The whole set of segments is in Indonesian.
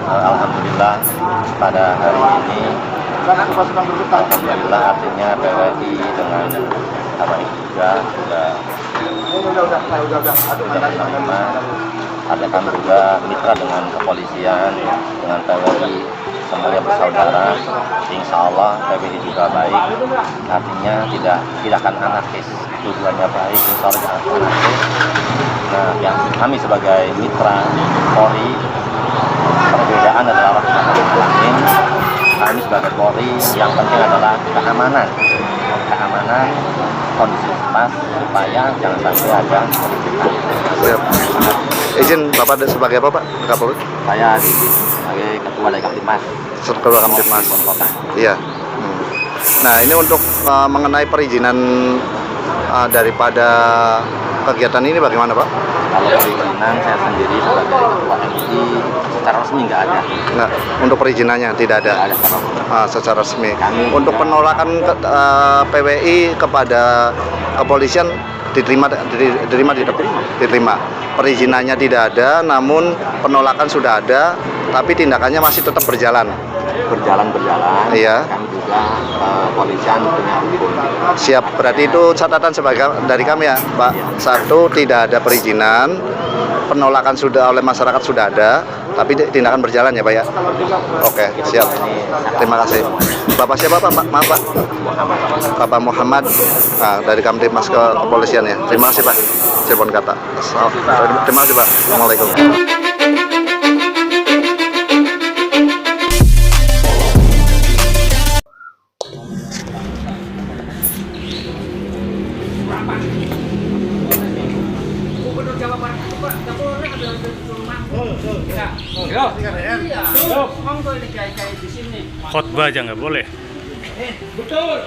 Alhamdulillah pada hari ini, alhamdulillah artinya PWI dengan Bapak Ibu juga sudah menerima. Ada kami juga mitra dengan kepolisian, dengan PWI, semuanya bersaudara. Insya Allah PWI juga baik, artinya tidak akan anarkis, tujuannya baik, insya Allah tidak akan anarkis. Nah, yang kami sebagai mitra Polri, perbedaan adalah rahmatan lil alamin. Kami sebagai Polri yang penting adalah keamanan kondisi pas supaya jangan sampai ada keributan. Siap. Izin Bapak sebagai apa Pak? Kapolri? Saya sebagai Ketua dari Kamtibmas. Ketua Kamtibmas. Kota. Iya. Nah ini untuk mengenai perizinan daripada kegiatan ini bagaimana Pak? Kalau perizinan saya sendiri sebagai Ketua MUI secara resmi nggak ada. Nah, untuk perizinannya tidak ada. Secara resmi. Untuk penolakan PWI kepada kepolisian diterima. Perizinannya tidak ada, namun penolakan sudah ada, tapi tindakannya masih tetap berjalan. Iya. Kami juga kepolisian punya hukum. Siap. Berarti itu catatan sebagai dari kami ya, Pak. Satu, tidak ada perizinan, penolakan sudah oleh masyarakat sudah ada, tapi tindakan berjalan ya Pak ya. Oke, siap. Terima kasih. Bapak siapa Pak? Maaf Pak. Bapak Muhammad dari Kamtibmas kepolisian ya. Terima kasih Pak. Telepon kata. Terima kasih Pak. Assalamualaikum. Khotbah aja nggak boleh. Betul.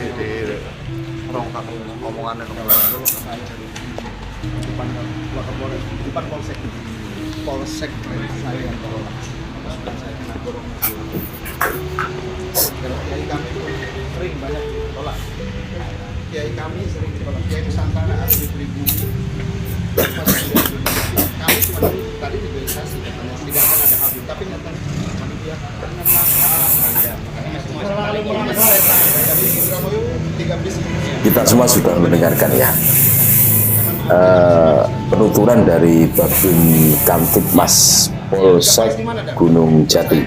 Di rongkak omongannya dulu. Depan polsek saya yang bawa. Saya kena dorong. Kiai kami sering banyak ditolak. Kiai kami sering ditolak. Kiai Nusantara asli pribumi. Kami cuma tadi negosiasi katanya tidak akan ada habis, tapi nyata panitia kita semua sudah mendengarkan ya penuturan dari Babin Kamtibmas Polsek Gunung Jati.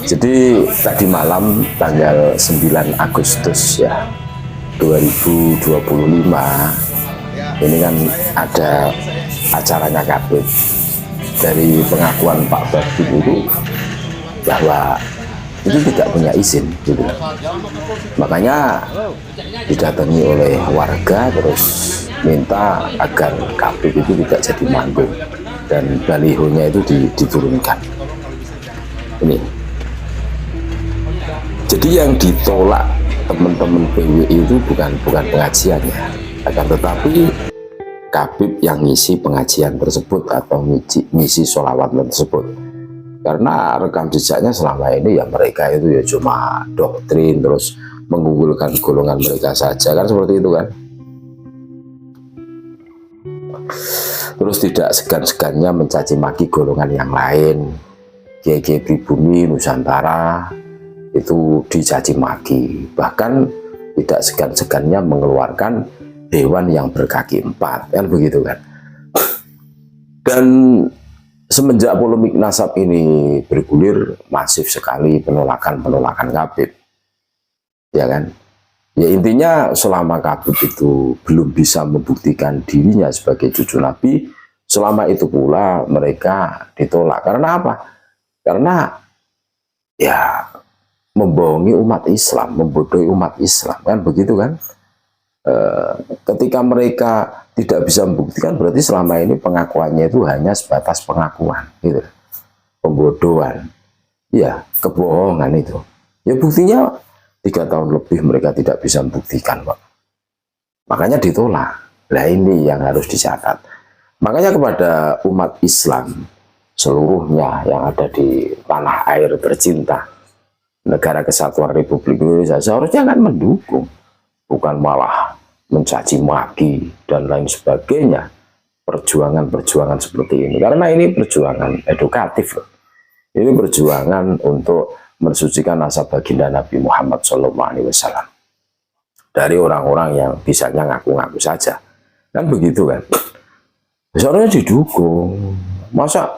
Jadi tadi malam tanggal 9 Agustus ya 2025 ini kan ada acaranya Kabit. Dari pengakuan Pak Babin itu bahwa itu tidak punya izin gitu. Makanya didatangi oleh warga terus minta agar Kabit itu tidak jadi manggung dan balihonya itu diturunkan. Ini jadi yang ditolak teman-teman PWI itu bukan pengajiannya, akan tetapi Kabit yang ngisi pengajian tersebut atau ngisi sholawat tersebut. Karena rekam jejaknya selama ini ya mereka itu ya cuma doktrin terus mengunggulkan golongan mereka saja kan seperti itu kan. Terus tidak segan-segannya mencaci maki golongan yang lain. Kiai pribumi Nusantara itu dicaci maki, bahkan tidak segan-segannya mengeluarkan hewan yang berkaki 4 kan begitu kan. Dan semenjak polemik nasab ini bergulir masif sekali penolakan Kabit ya kan. Ya intinya selama Kabit itu belum bisa membuktikan dirinya sebagai cucu Nabi, selama itu pula mereka ditolak. Karena apa? Karena ya membohongi umat Islam, membodohi umat Islam kan begitu kan. Ketika mereka tidak bisa membuktikan, berarti selama ini pengakuannya itu hanya sebatas pengakuan gitu. Pembodohan ya, kebohongan itu ya, buktinya 3 tahun lebih mereka tidak bisa membuktikan Pak. Makanya ditolak. Nah ini yang harus dicatat. Makanya kepada umat Islam seluruhnya yang ada di tanah air tercinta Negara Kesatuan Republik Indonesia seharusnya kan mendukung, bukan malah mencaci maki dan lain sebagainya, perjuangan-perjuangan seperti ini, karena ini perjuangan edukatif, ini perjuangan untuk mensucikan nasab baginda Nabi Muhammad SAW dari orang-orang yang bisanya ngaku-ngaku saja, kan begitu kan? Seharusnya didukung. Masa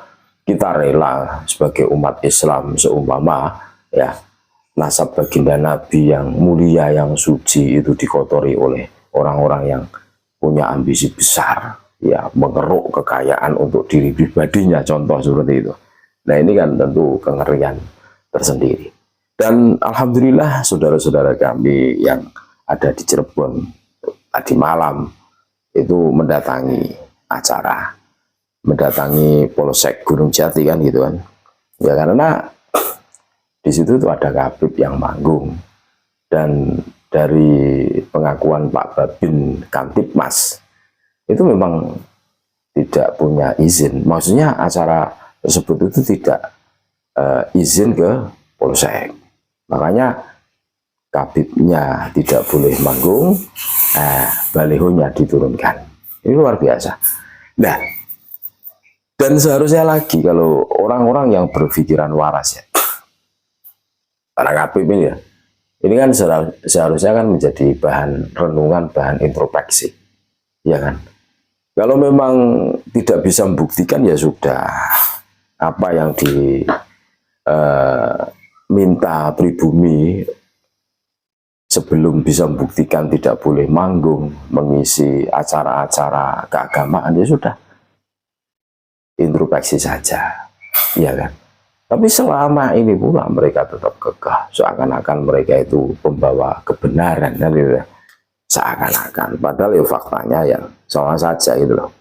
kita rela sebagai umat Islam seumpama ya nasab baginda Nabi yang mulia, yang suci itu dikotori oleh orang-orang yang punya ambisi besar, ya mengeruk kekayaan untuk diri pribadinya, contoh seperti itu. Nah ini kan tentu kengerian tersendiri. Dan alhamdulillah saudara-saudara kami yang ada di Cirebon tadi malam itu mendatangi acara, mendatangi Polsek Gunung Jati kan gitu kan. Ya karena di situ tuh ada Kabib yang manggung, dan dari pengakuan Pak Babin Kamtibmas itu memang tidak punya izin. Maksudnya acara tersebut itu tidak izin ke Polsek. Makanya Kabibnya tidak boleh manggung, balihonya diturunkan. Ini luar biasa. Nah, dan seharusnya lagi kalau orang-orang yang berpikiran waras ya, para Kabib ini ya, ini kan seharusnya kan menjadi bahan renungan, bahan introspeksi, ya kan? Kalau memang tidak bisa membuktikan ya sudah, apa yang diminta pribumi sebelum bisa membuktikan tidak boleh manggung, mengisi acara-acara keagamaan, ya sudah, introspeksi saja, ya kan? Tapi selama ini pula mereka tetap kekeh, seakan-akan mereka itu pembawa kebenaran, kan gitu ya. Seakan-akan, padahal ya faktanya yang sama saja itu loh.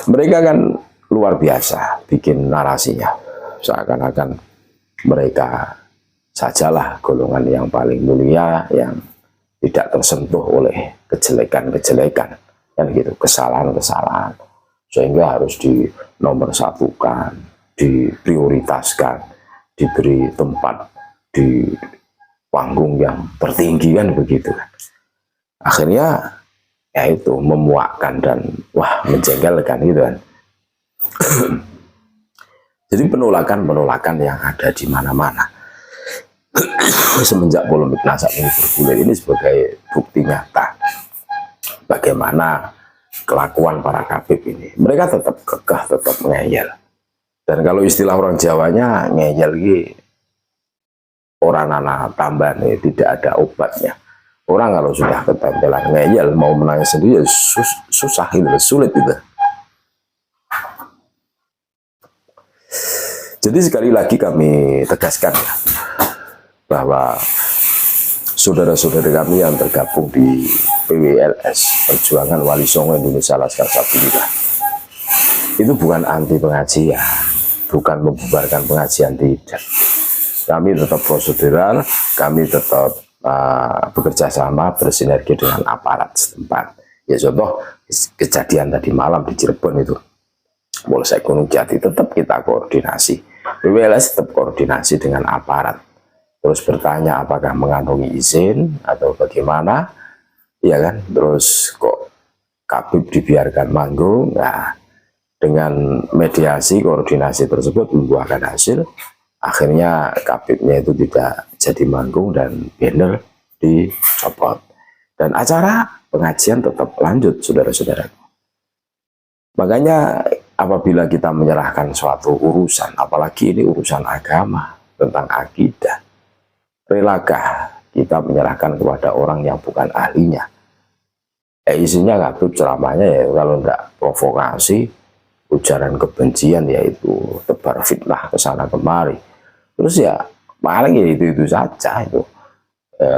Mereka kan luar biasa bikin narasinya, seakan-akan mereka sajalah golongan yang paling mulia, yang tidak tersentuh oleh kejelekan-kejelekan, kan gitu, kesalahan-kesalahan, sehingga harus dinomorsatukan, diprioritaskan, diberi tempat di panggung yang tertinggi, kan begitu kan. Akhirnya ya itu memuakkan dan wah menjengkelkan gitu kan. Jadi penolakan-penolakan yang ada di mana-mana semenjak polemik nasab ini bergulir ini sebagai bukti nyata bagaimana kelakuan para Kabib ini. Mereka tetap kekeh, tetap ngeyel. Dan kalau istilah orang Jawanya, ngeyel ini orang anak tambahan, tidak ada obatnya. Orang kalau sudah ketempelan ngeyel, mau menangis sendiri susah itu, sulit itu. Jadi sekali lagi kami tegaskan ya, bahwa saudara-saudara kami yang tergabung di PWLS, Perjuangan Wali Songo Indonesia Laskar Sabilillah, itu bukan anti pengajian, bukan membubarkan pengajian, tidak. Kami tetap prosedural, kami tetap bekerja sama, bersinergi dengan aparat setempat. Ya contoh kejadian tadi malam di Cirebon itu, Polsek Gunung Jati, tetap kita koordinasi. PWLS tetap koordinasi dengan aparat, terus bertanya apakah mengantongi izin atau bagaimana, ya kan? Terus kok Kabib dibiarkan manggung? Nah, dengan mediasi koordinasi tersebut membuahkan hasil. Akhirnya Kabibnya itu tidak jadi manggung dan banner dicopot, dan acara pengajian tetap lanjut, saudara-saudara. Makanya apabila kita menyerahkan suatu urusan, apalagi ini urusan agama tentang akidah, relakah kita menyerahkan kepada orang yang bukan ahlinya? Isinya Kabib ceramahnya ya kalau tidak provokasi, ujaran kebencian, yaitu tebar fitnah ke sana kemari. Terus ya paling ya itu saja itu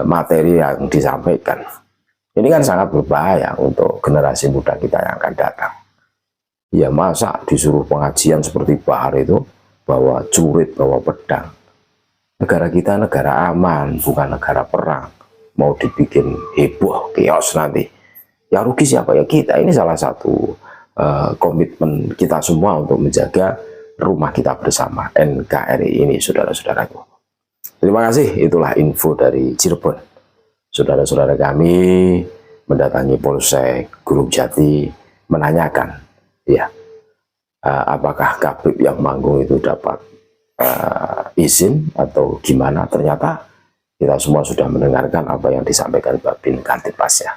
materi yang disampaikan. Ini kan sangat berbahaya untuk generasi muda kita yang akan datang. Ya masa disuruh pengajian seperti Bahar itu bawa celurit, bawa pedang. Negara kita negara aman, bukan negara perang. Mau dibikin heboh, chaos nanti, yang rugi siapa? Ya kita. Ini salah satu komitmen kita semua untuk menjaga rumah kita bersama, NKRI ini, saudara-saudaraku. Terima kasih, itulah info dari Cirebon. Saudara-saudara kami mendatangi Polsek Gunung Jati menanyakan, ya, apakah Kabib yang manggung itu dapat izin atau gimana. Ternyata kita semua sudah mendengarkan apa yang disampaikan Babin Kantipmas ya.